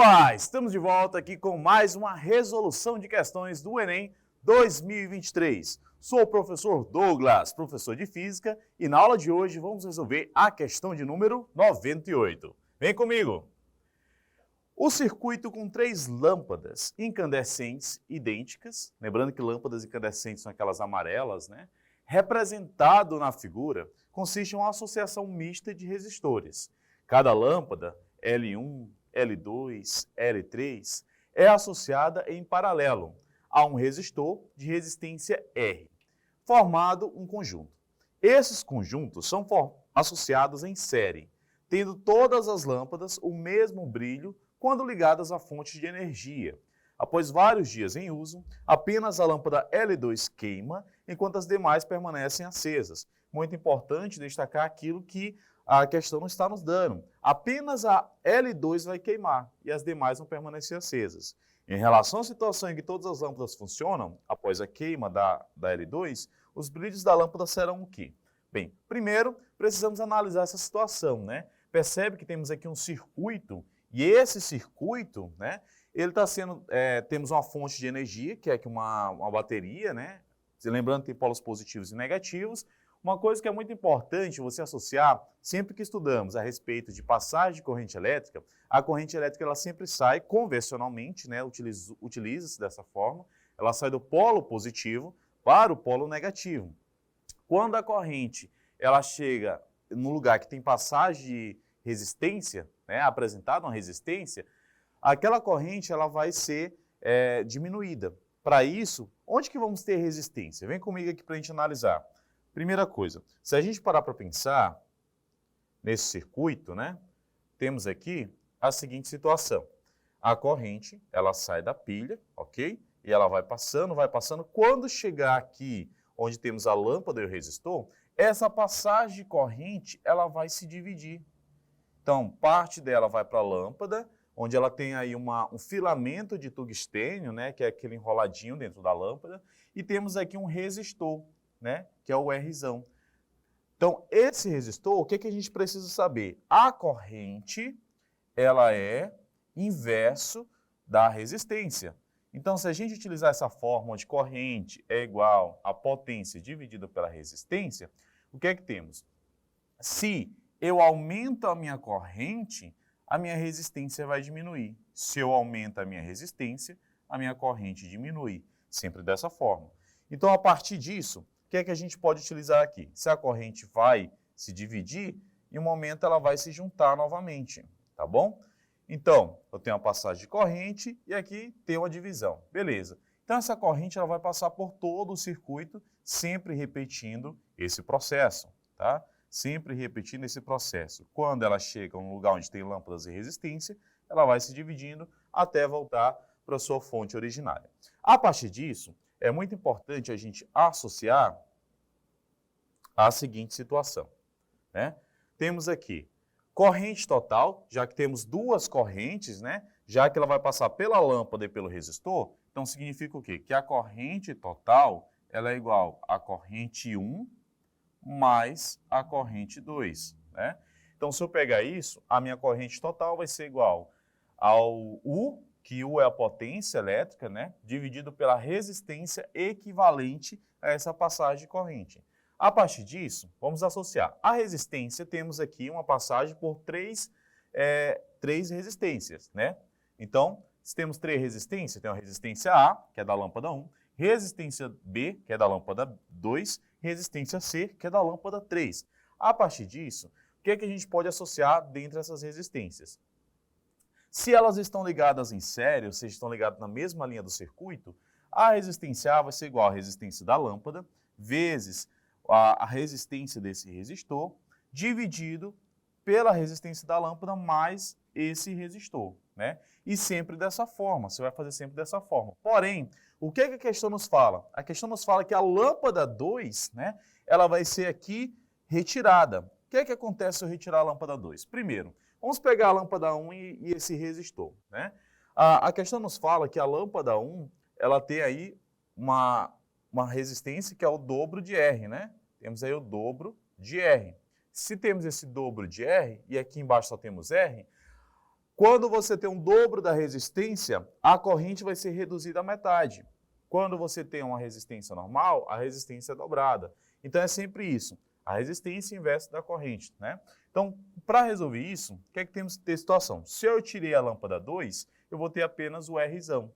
Olá, estamos de volta aqui com mais uma resolução de questões do Enem 2023. Sou o professor Douglas, professor de Física, e na aula de hoje vamos resolver a questão de número 98. Vem comigo! O circuito com 3 lâmpadas incandescentes idênticas, lembrando que lâmpadas incandescentes são aquelas amarelas, né? Representado na figura, consiste em uma associação mista de resistores. Cada lâmpada, L1, L2, L3, é associada em paralelo a um resistor de resistência R, formado um conjunto. Esses conjuntos são associados em série, tendo todas as lâmpadas o mesmo brilho quando ligadas a fontes de energia. Após vários dias em uso, apenas a lâmpada L2 queima, enquanto as demais permanecem acesas. Muito importante destacar aquilo que a questão não está nos dando. Apenas a L2 vai queimar e as demais vão permanecer acesas. Em relação à situação em que todas as lâmpadas funcionam, após a queima da L2, os brilhos da lâmpada serão o quê? Bem, primeiro precisamos analisar essa situação, né? Percebe que temos aqui um circuito e esse circuito, né? Ele está sendo, temos uma fonte de energia, que é aqui uma bateria, né? Lembrando que tem polos positivos e negativos. Uma coisa que é muito importante você associar, sempre que estudamos a respeito de passagem de corrente elétrica, a corrente elétrica ela sempre sai convencionalmente, né, utiliza-se dessa forma, ela sai do polo positivo para o polo negativo. Quando a corrente ela chega no lugar que tem passagem de resistência, né, apresentada uma resistência, aquela corrente ela vai ser diminuída. Para isso, onde que vamos ter resistência? Vem comigo aqui para a gente analisar. Primeira coisa, se a gente parar para pensar nesse circuito, né, temos aqui a seguinte situação. A corrente, ela sai da pilha, ok? E ela vai passando. Quando chegar aqui, onde temos a lâmpada e o resistor, essa passagem de corrente, ela vai se dividir. Então, parte dela vai para a lâmpada, onde ela tem aí um filamento de tungstênio, né, que é aquele enroladinho dentro da lâmpada, e temos aqui um resistor, né, que é o Rzão. Então, esse resistor, o que a gente precisa saber? A corrente, ela é inverso da resistência. Então, se a gente utilizar essa fórmula de corrente é igual a potência dividida pela resistência, o que é que temos? Se eu aumento a minha corrente, a minha resistência vai diminuir. Se eu aumento a minha resistência, a minha corrente diminui. Sempre dessa forma. Então, a partir disso, o que é que a gente pode utilizar aqui? Se a corrente vai se dividir, em um momento ela vai se juntar novamente, tá bom? Então, eu tenho uma passagem de corrente e aqui tem uma divisão, beleza. Então, essa corrente ela vai passar por todo o circuito, sempre repetindo esse processo, tá? Sempre repetindo esse processo. Quando ela chega a um lugar onde tem lâmpadas e resistência, ela vai se dividindo até voltar para a sua fonte originária. A partir disso, é muito importante a gente associar a seguinte situação, né? Temos aqui corrente total, já que temos duas correntes, né? Já que ela vai passar pela lâmpada e pelo resistor, então significa o quê? Que a corrente total ela é igual à corrente 1 mais a corrente 2, né? Então, se eu pegar isso, a minha corrente total vai ser igual ao U, que U é a potência elétrica, né, dividido pela resistência equivalente a essa passagem de corrente. A partir disso, vamos associar. A resistência, temos aqui uma passagem por três resistências, né? Então, se temos 3 resistências, tem a resistência A, que é da lâmpada 1, resistência B, que é da lâmpada 2, resistência C, que é da lâmpada 3. A partir disso, o que é que a gente pode associar dentre essas resistências? Se elas estão ligadas em série, ou seja, estão ligadas na mesma linha do circuito, a resistência A vai ser igual à resistência da lâmpada, vezes a resistência desse resistor, dividido pela resistência da lâmpada mais esse resistor, né? E sempre dessa forma, você vai fazer sempre dessa forma. Porém, o que a questão nos fala? A questão nos fala que a lâmpada 2, né, ela vai ser aqui retirada. O que acontece se eu retirar a lâmpada 2? Primeiro, vamos pegar a lâmpada 1 e esse resistor, né? A questão nos fala que a lâmpada 1, ela tem aí uma resistência que é o dobro de R, né? Temos aí o dobro de R. Se temos esse dobro de R, e aqui embaixo só temos R, Quando você tem um dobro da resistência, a corrente vai ser reduzida à metade. Quando você tem uma resistência normal, a resistência é dobrada. Então é sempre isso, a resistência inversa da corrente, né? Então, para resolver isso, o que é que temos que ter situação? Se eu tirei a lâmpada 2, eu vou ter apenas o Rzão.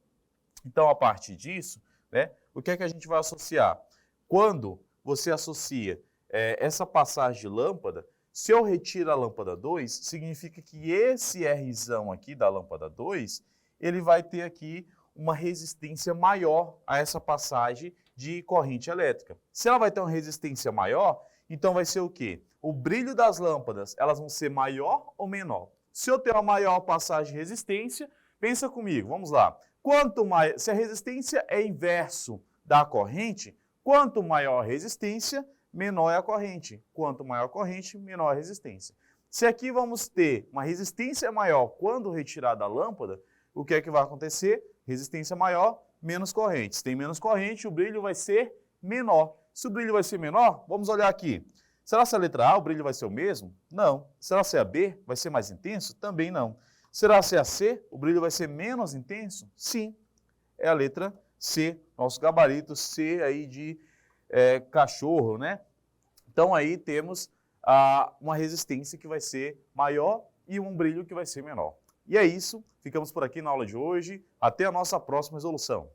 Então, a partir disso, né, o que é que a gente vai associar? Quando você associa essa passagem de lâmpada, se eu retiro a lâmpada 2, significa que esse Rzão aqui da lâmpada 2, ele vai ter aqui uma resistência maior a essa passagem de corrente elétrica. Se ela vai ter uma resistência maior, então vai ser o quê? O brilho das lâmpadas, elas vão ser maior ou menor? Se eu tenho uma maior passagem de resistência, pensa comigo, vamos lá. Se a resistência é inverso da corrente, quanto maior a resistência, menor é a corrente. Quanto maior a corrente, menor a resistência. Se aqui vamos ter uma resistência maior quando retirada a lâmpada, o que é que vai acontecer? Resistência maior, menos corrente. Se tem menos corrente, o brilho vai ser menor. Se o brilho vai ser menor, vamos olhar aqui. Será que a letra A, o brilho vai ser o mesmo? Não. Será que a B vai ser mais intenso? Também não. Será que a C, o brilho vai ser menos intenso? Sim. É a letra C, nosso gabarito C aí de cachorro, né? Então aí temos uma resistência que vai ser maior e um brilho que vai ser menor. E é isso, ficamos por aqui na aula de hoje. Até a nossa próxima resolução.